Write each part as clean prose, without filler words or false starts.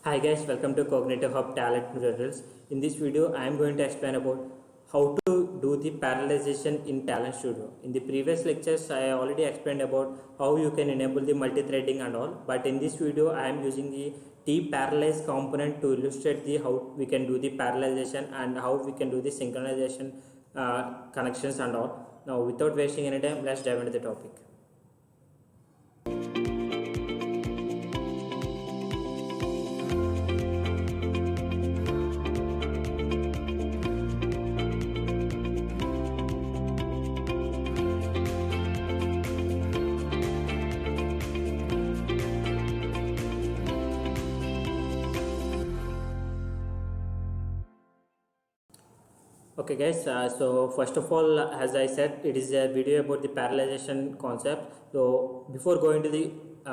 Hi guys, welcome to Cognitive Hub Talent Tutorials. In this video, I am going to explain about how to do the parallelization in Talent Studio. In the previous lectures, I already explained about how you can enable the multi-threading and all. But in this video, I am using the T-parallelize component to illustrate the how we can do the parallelization and how we can do the synchronization connections and all. Now, without wasting any time, let's dive into the topic. Okay guys, so first of all, as I said, it is a video about the parallelization concept. So before going to the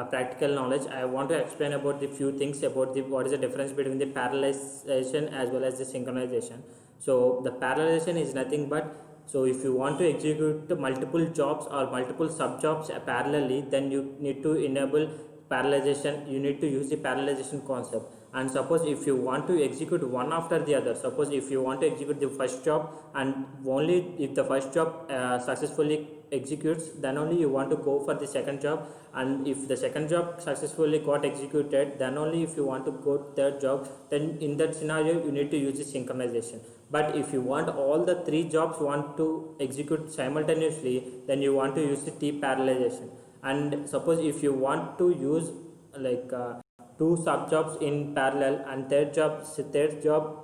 practical knowledge, I want to explain about the few things about the what is the difference between the parallelization as well as the synchronization. So the parallelization is nothing but, so if you want to execute multiple jobs or multiple sub jobs parallelly, then you need to enable parallelization. You need to use the parallelization concept. And suppose if you want to execute one after the other, suppose if you want to execute the first job and only if the first job successfully executes, then only you want to go for the second job, and if the second job successfully got executed, then only if you want to go to third job, then in that scenario you need to use the synchronization. But if you want all the three jobs want to execute simultaneously, then you want to use the T parallelization. And suppose if you want to use like two sub jobs in parallel, and third sub job,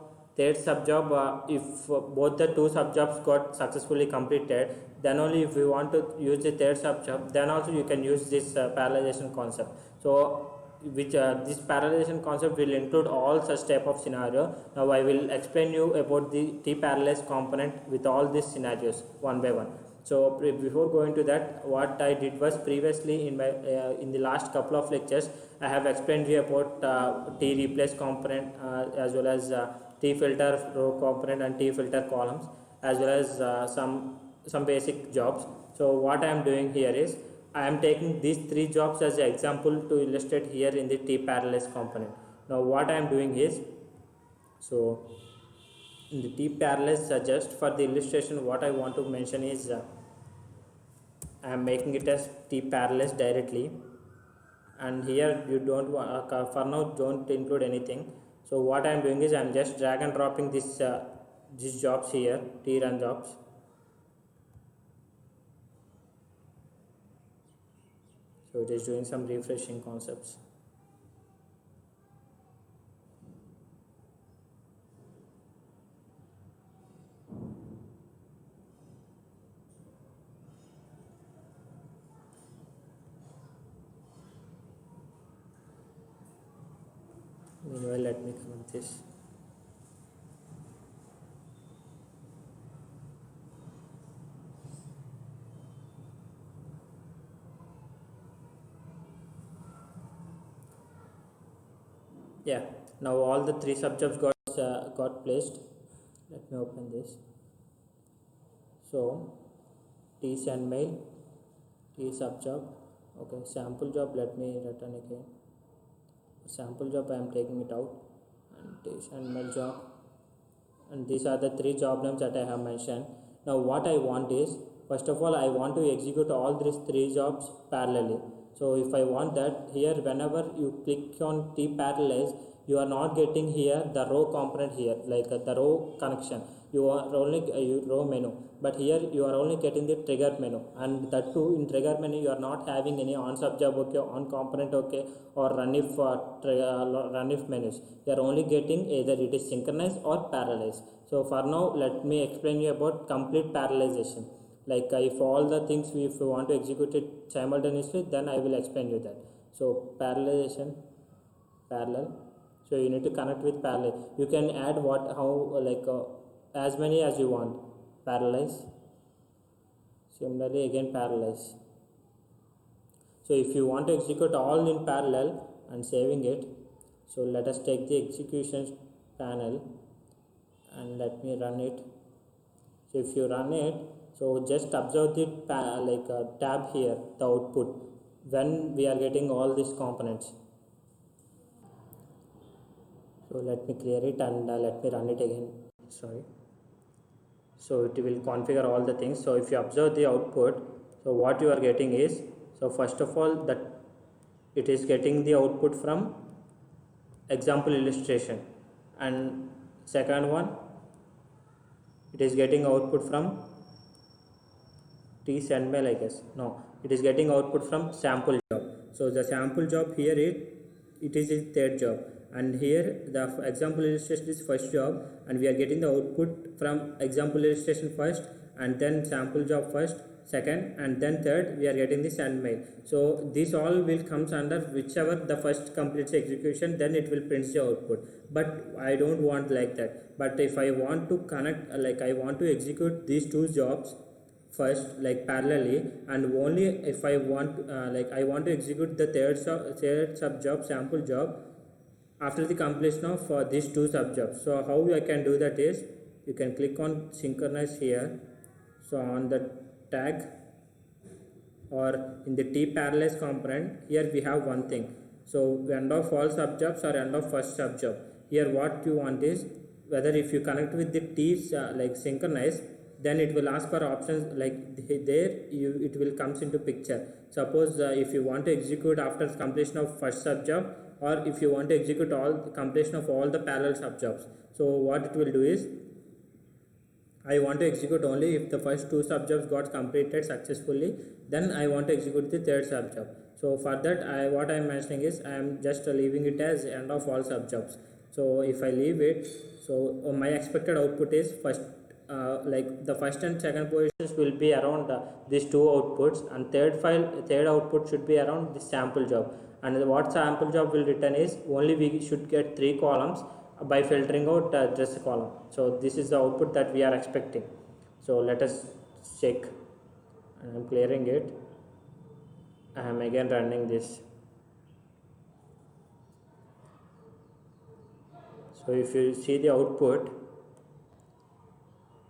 if both the two sub jobs got successfully completed, then only if you want to use the third sub job, then also you can use this parallelization concept. So which this parallelization concept will include all such type of scenario. Now I will explain you about the T parallelize component with all these scenarios one by one. So before going to that, what I did was previously in the last couple of lectures, I have explained you about T replace component as well as T filter row component and T filter columns, as well as some basic jobs. So what I am doing here is I am taking these three jobs as an example to illustrate here in the T parallelize component. Now what I am doing is, so in the T parallelize, just for the illustration, what I want to mention is I am making it as T parallelize directly, and here you don't for now don't include anything. So what I am doing is I am just drag and dropping these jobs here, T run jobs. So it is doing some refreshing concepts. Meanwhile, let me comment this. Yeah, now all the three subjects got placed. Let me open this. So T send mail, T sub job. Okay, sample job, let me return again. Sample job I am taking it out, and T send mail job, and these are the three job names that I have mentioned. Now what I want is, first of all, I want to execute all these three jobs parallelly. So if I want that, here whenever you click on T parallelize, you are not getting here the row component here, like the row connection. You are only row menu, but here you are only getting the trigger menu, and that too in trigger menu you are not having any on sub job okay, on component okay, or run if menus. You are only getting either it is synchronized or parallelized. So for now, let me explain you about complete parallelization. Like if all the things if you want to execute it simultaneously, then I will explain you that. So parallelization, parallel. So you need to connect with parallel. You can add what how as many as you want. Parallelize. Similarly again parallelize. So if you want to execute all in parallel and saving it, so let us take the execution panel and let me run it. So if you run it, so just observe the tab here, the output, when we are getting all these components. So let me clear it and let me run it again. Sorry. So it will configure all the things. So if you observe the output, so what you are getting is, so first of all, that it is getting the output from example illustration, and second one, it is getting output from tsendmail, I guess. No, it is getting output from sample job. So the sample job here, it is a third job, and here the example illustration is first job, and we are getting the output from example illustration first, and then sample job first, second, and then third we are getting the sendmail. So this all will comes under whichever the first completes execution, then it will print the output. But I don't want like that. But if I want to connect, like I want to execute these two jobs first, like parallelly, and only if I want like I want to execute the third sub job, sample job, after the completion of these two sub jobs. So how I can do that is, you can click on synchronize here. So on the tag or in the T parallels component, here we have one thing. So end of all sub jobs or end of first sub job. Here what you want is, whether if you connect with the T's like synchronize, then it will ask for options like there it will comes into picture. Suppose if you want to execute after completion of first sub job, or if you want to execute all completion of all the parallel sub jobs. So what it will do is, I want to execute only if the first two sub jobs got completed successfully, then I want to execute the third sub job. So for that, what I am mentioning is, I am just leaving it as end of all sub jobs. So if I leave it, so my expected output is first, like the first and second positions will be around these two outputs, and third output should be around the sample job. And what sample job will return is, only we should get 3 columns by filtering out just a column. So this is the output that we are expecting. So let us check. I am clearing it. I am again running this. So if you see the output,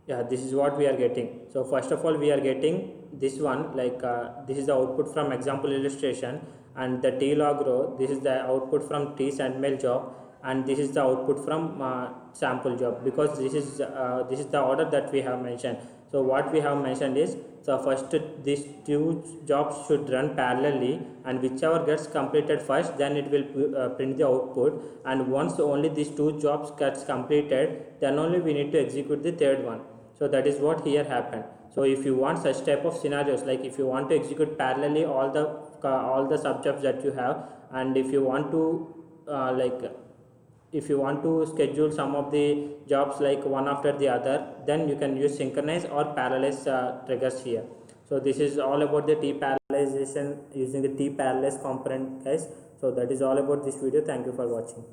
yeah, this is what we are getting. So first of all, we are getting this one, like this is the output from example illustration, and the T log row, this is the output from T sendmail job, and this is the output from sample job, because this is the order that we have mentioned. So what we have mentioned is, so first these two jobs should run parallelly, and whichever gets completed first, then it will print the output, and once only these two jobs gets completed, then only we need to execute the third one. So that is what here happened. So if you want such type of scenarios, like if you want to execute parallelly all the subjobs that you have, and if you want to if you want to schedule some of the jobs like one after the other, then you can use synchronize or parallelize triggers here. So this is all about the T parallelization using the T parallelize component, guys. So that is all about this video. Thank you for watching.